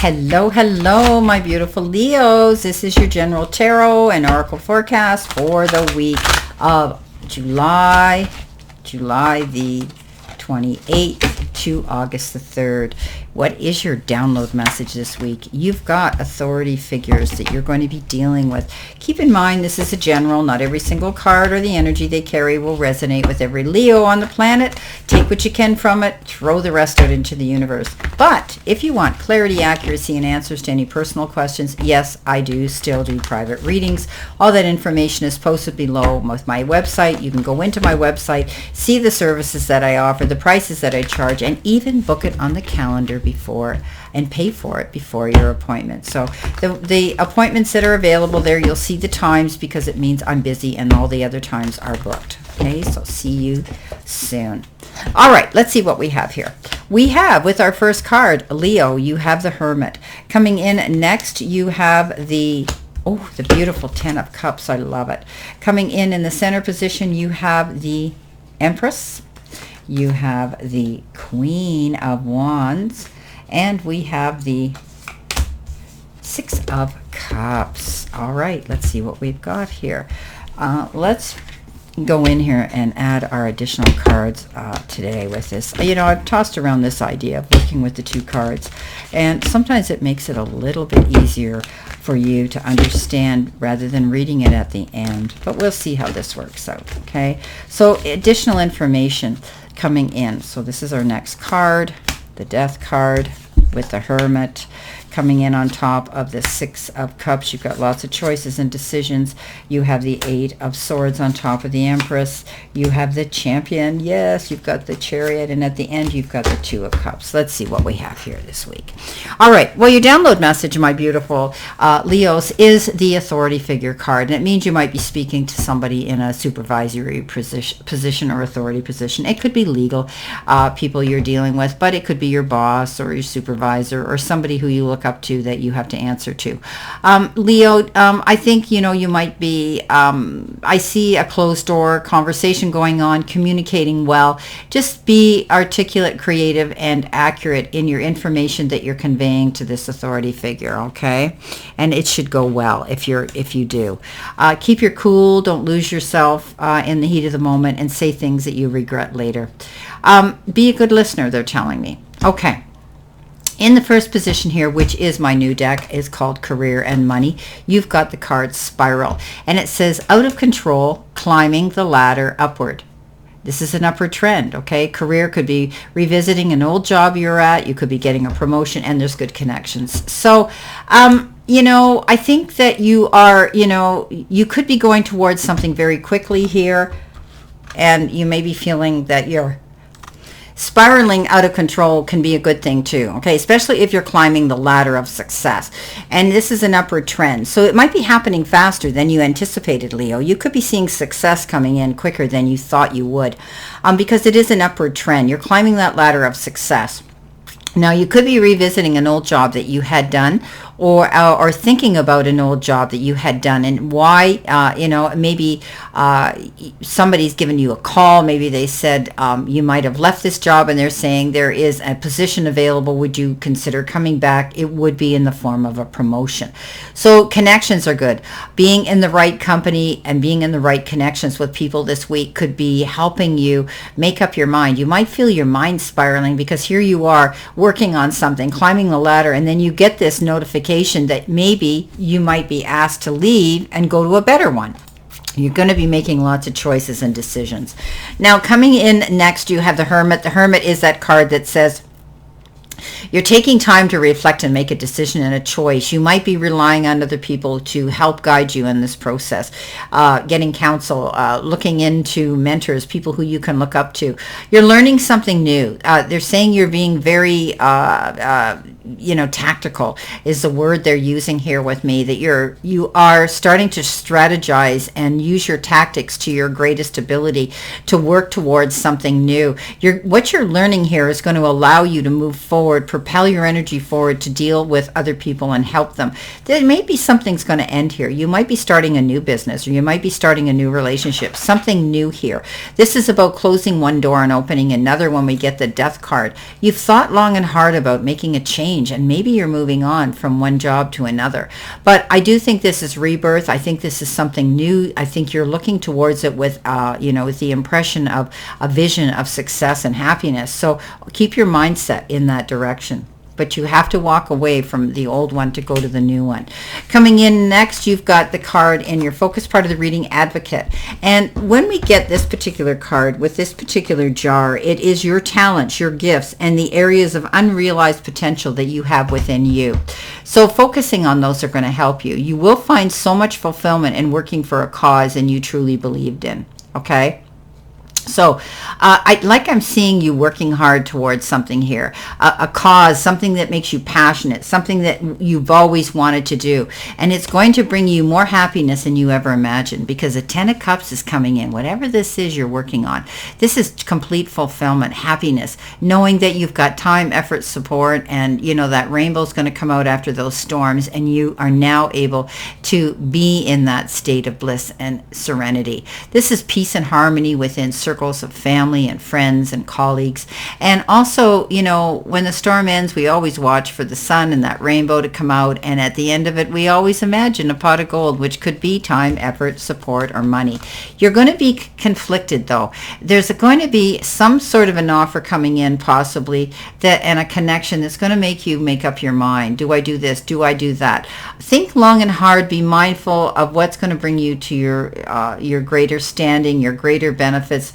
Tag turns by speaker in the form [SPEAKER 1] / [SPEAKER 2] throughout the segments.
[SPEAKER 1] Hello, hello, my beautiful Leos. This is your general tarot and oracle forecast for the week of July the 28th to August the 3rd. What is your download message this week? You've got authority figures that you're going to be dealing with. Keep in mind, this is a general. Not every single card or the energy they carry will resonate with every Leo on the planet. Take what you can from it, throw the rest out into the universe. But if you want clarity, accuracy, and answers to any personal questions, yes, I do still do private readings. All that information is posted below with my website. You can go into my website, see the services that I offer, the prices that I charge, and even book it on the calendar before and pay for it before your appointment. So the appointments that are available there, you'll see the times because it means I'm busy and all the other times are booked. Okay, so see you soon. All right, let's see what we have here. We have, with our first card, Leo, you have the Hermit. Coming in next, you have the beautiful Ten of Cups. I love it. Coming in the center position, you have the Empress. You have the Queen of Wands, and we have the Six of Cups. All right, let's see what we've got here. Let's go in here and add our additional cards today with this. You know, I've tossed around this idea of working with the two cards, and sometimes it makes it a little bit easier for you to understand rather than reading it at the end. But we'll see how this works out, okay? So additional information coming in. So this is our next card, the Death card with the Hermit. Coming in on top of the Six of Cups, you've got lots of choices and decisions. You have the Eight of Swords on top of the Empress. You have the Champion. Yes, you've got the Chariot. And at the end, you've got the Two of Cups. Let's see what we have here this week. All right. Well, your download message, my beautiful Leos, is the Authority Figure card. And it means you might be speaking to somebody in a supervisory position or authority position. It could be legal people you're dealing with, but it could be your boss or your supervisor or somebody who you look up to that you have to answer to. Leo, I think, you might be, I see a closed door conversation going on, communicating well. Just be articulate, creative, and accurate in your information that you're conveying to this authority figure, okay? And it should go well if you do. Keep your cool, don't lose yourself in the heat of the moment, and say things that you regret later. Be a good listener, they're telling me. Okay. In the first position here, which is my new deck, is called Career and Money. You've got the card Spiral, and it says out of control, climbing the ladder upward. This is an upward trend, okay? Career could be revisiting an old job you're at. You could be getting a promotion, and there's good connections. So, I think that you are, you could be going towards something very quickly here, and you may be feeling that you're spiraling out of control can be a good thing too, okay? Especially if you're climbing the ladder of success. And this is an upward trend. So it might be happening faster than you anticipated, Leo. You could be seeing success coming in quicker than you thought you would because it is an upward trend. You're climbing that ladder of success. Now, you could be revisiting an old job that you had done or thinking about an old job that you had done and why, maybe somebody's given you a call. Maybe they said you might have left this job and they're saying there is a position available. Would you consider coming back? It would be in the form of a promotion. So connections are good. Being in the right company and being in the right connections with people this week could be helping you make up your mind. You might feel your mind spiraling because here you are working on something, climbing the ladder, and then you get this notification that maybe you might be asked to leave and go to a better one. You're going to be making lots of choices and decisions. Now, coming in next, you have the Hermit. The Hermit is that card that says you're taking time to reflect and make a decision and a choice. You might be relying on other people to help guide you in this process, getting counsel, looking into mentors, people who you can look up to. You're learning something new. They're saying you're being very tactical is the word they're using here with me, that you are starting to strategize and use your tactics to your greatest ability to work towards something new. What you're learning here is going to allow you to move forward, propel your energy forward to deal with other people and help them. There may be something's going to end here. You might be starting a new business, or you might be starting a new relationship, something new here. This is about closing one door and opening another when we get the Death card. You've thought long and hard about making a change. change, and maybe you're moving on from one job to another. But I do think this is rebirth. I think this is something new. I think you're looking towards it with, with the impression of a vision of success and happiness. So keep your mindset in that direction. But you have to walk away from the old one to go to the new one. Coming in next, you've got the card in your focus part of the reading, Advocate. And when we get this particular card with this particular jar, it is your talents, your gifts, and the areas of unrealized potential that you have within you. So focusing on those are going to help you. You will find so much fulfillment in working for a cause and you truly believed in. Okay? So I'm seeing you working hard towards something here, a cause, something that makes you passionate, something that you've always wanted to do. And it's going to bring you more happiness than you ever imagined, because the 10 of Cups is coming in. Whatever this is you're working on, this is complete fulfillment, happiness, knowing that you've got time, effort, support, and that rainbow's going to come out after those storms, and you are now able to be in that state of bliss and serenity. This is peace and harmony within circles of family and friends and colleagues. And also, when the storm ends, we always watch for the sun and that rainbow to come out. And at the end of it, we always imagine a pot of gold, which could be time, effort, support, or money. You're going to be conflicted, though. There's going to be some sort of an offer coming in, possibly, and a connection that's going to make you make up your mind. Do I do this? Do I do that? Think long and hard. Be mindful of what's going to bring you to your greater standing, your greater benefits,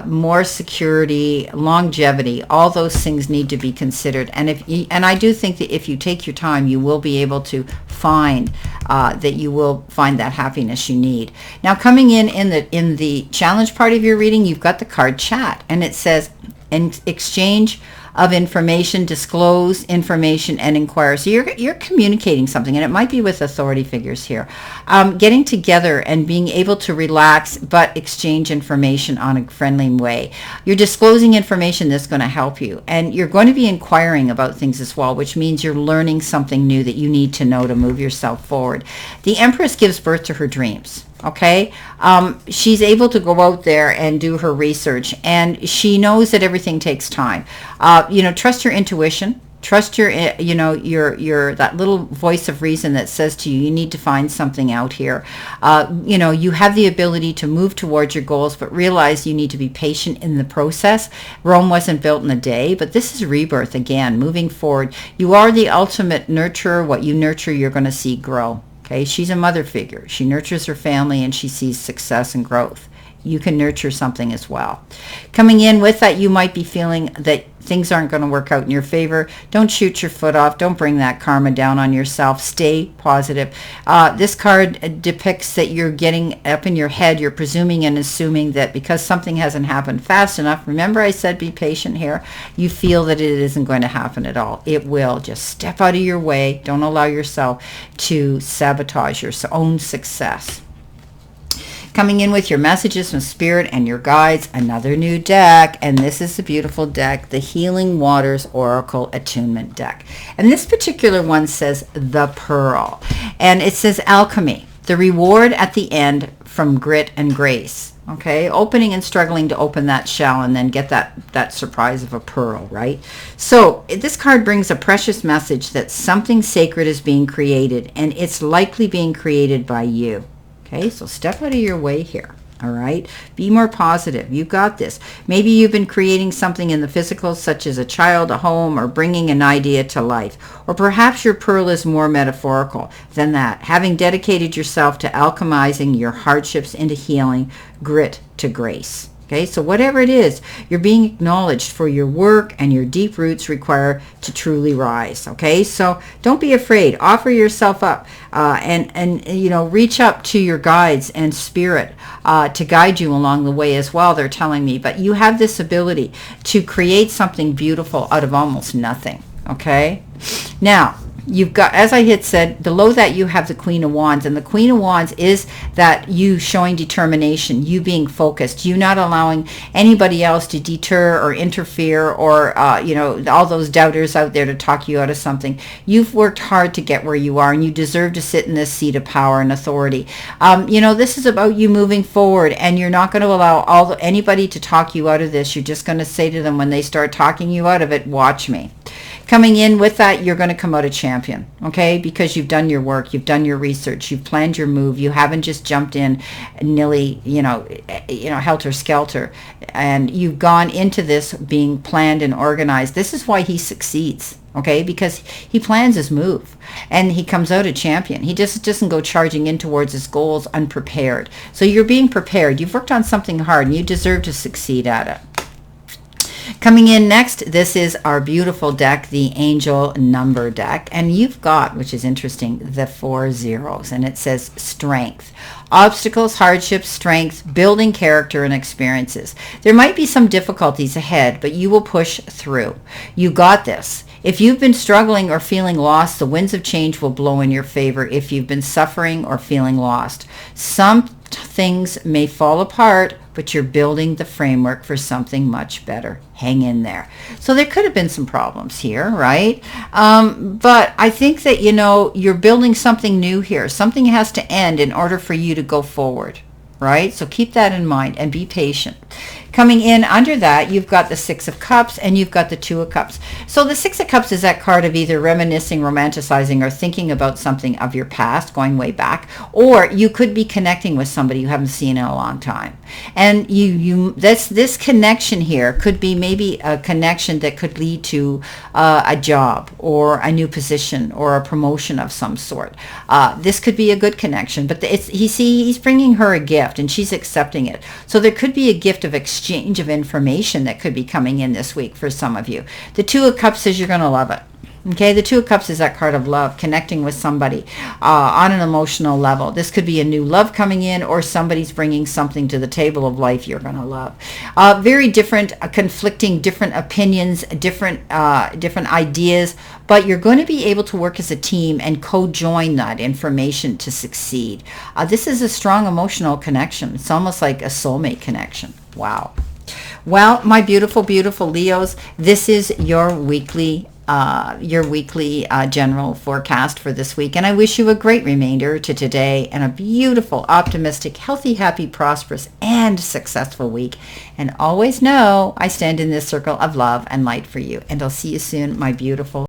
[SPEAKER 1] more security, longevity. All those things need to be considered. And I do think that if you take your time, you will be able to find that you will find that happiness you need. Now, coming in the challenge part of your reading, you've got the card Chat, and it says, in exchange of information, disclose information, and inquire. So you're communicating something, and it might be with authority figures here. Getting together and being able to relax but exchange information on a friendly way. You're disclosing information that's going to help you, and you're going to be inquiring about things as well, which means you're learning something new that you need to know to move yourself forward. The Empress gives birth to her dreams. Okay, she's able to go out there and do her research, and she knows that everything takes time. Trust your intuition. Trust your that little voice of reason that says to you, you need to find something out here. You have the ability to move towards your goals, but realize you need to be patient in the process. Rome wasn't built in a day, but this is rebirth again, moving forward. You are the ultimate nurturer. What you nurture, you're going to see grow. Okay, she's a mother figure. She nurtures her family and she sees success and growth. You can nurture something as well. Coming in with that, you might be feeling that things aren't going to work out in your favor. Don't shoot your foot off. Don't bring that karma down on yourself. Stay positive. This card depicts that you're getting up in your head. You're presuming and assuming that because something hasn't happened fast enough, remember I said be patient here, you feel that it isn't going to happen at all. It will. Just step out of your way. Don't allow yourself to sabotage your own success. Coming in with your messages from Spirit and your guides, another new deck, and this is the beautiful deck, the Healing Waters Oracle Attunement deck. And this particular one says the Pearl, and it says alchemy, the reward at the end from grit and grace. Okay, opening and struggling to open that shell and then get that surprise of a pearl, right? So this card brings a precious message that something sacred is being created, and it's likely being created by you. Okay, so step out of your way here. All right, be more positive. You got this. Maybe you've been creating something in the physical, such as a child, a home, or bringing an idea to life. Or perhaps your pearl is more metaphorical than that, having dedicated yourself to alchemizing your hardships into healing, grit to grace. Okay, so whatever it is, you're being acknowledged for your work, and your deep roots require to truly rise. Okay, so don't be afraid. Offer yourself up, and reach up to your guides and spirit to guide you along the way as well. They're telling me, but you have this ability to create something beautiful out of almost nothing. Okay, now you've got, as I had said, below that you have the Queen of Wands, and the Queen of Wands is that you showing determination, you being focused, you not allowing anybody else to deter or interfere or, all those doubters out there to talk you out of something. You've worked hard to get where you are, and you deserve to sit in this seat of power and authority. This is about you moving forward, and you're not going to allow anybody to talk you out of this. You're just going to say to them when they start talking you out of it, watch me. Coming in with that, you're going to come out a champion, okay? Because you've done your work, you've done your research, you've planned your move. You haven't just jumped in nilly, helter-skelter. And you've gone into this being planned and organized. This is why he succeeds, okay? Because he plans his move and he comes out a champion. He just doesn't go charging in towards his goals unprepared. So you're being prepared. You've worked on something hard and you deserve to succeed at it. Coming in next, this is our beautiful deck, the Angel Number deck. And you've got, which is interesting, the 4 zeros. And it says strength. Obstacles, hardships, strength, building character and experiences. There might be some difficulties ahead, but you will push through. You got this. If you've been struggling or feeling lost, the winds of change will blow in your favor if you've been suffering or feeling lost. Some things may fall apart, but you're building the framework for something much better. Hang in there. So there could have been some problems here, right? But I think that, you're building something new here. Something has to end in order for you to go forward, right? So keep that in mind and be patient. Coming in under that, you've got the 6 of Cups and you've got the 2 of Cups. So the 6 of Cups is that card of either reminiscing, romanticizing, or thinking about something of your past, going way back, or you could be connecting with somebody you haven't seen in a long time. And this connection here could be maybe a connection that could lead to a job or a new position or a promotion of some sort. This could be a good connection, but he's bringing her a gift and she's accepting it. So there could be a gift of exchange of information that could be coming in this week for some of you. The 2 of Cups says you're going to love it. Okay, the 2 of Cups is that card of love, connecting with somebody on an emotional level. This could be a new love coming in, or somebody's bringing something to the table of life you're going to love. Very different, conflicting, different opinions, different ideas, but you're going to be able to work as a team and co-join that information to succeed. This is a strong emotional connection. It's almost like a soulmate connection. Wow. Well, my beautiful, beautiful Leos, this is your weekly general forecast for this week. And I wish you a great remainder to today and a beautiful, optimistic, healthy, happy, prosperous, and successful week. And always know I stand in this circle of love and light for you. And I'll see you soon, my beautiful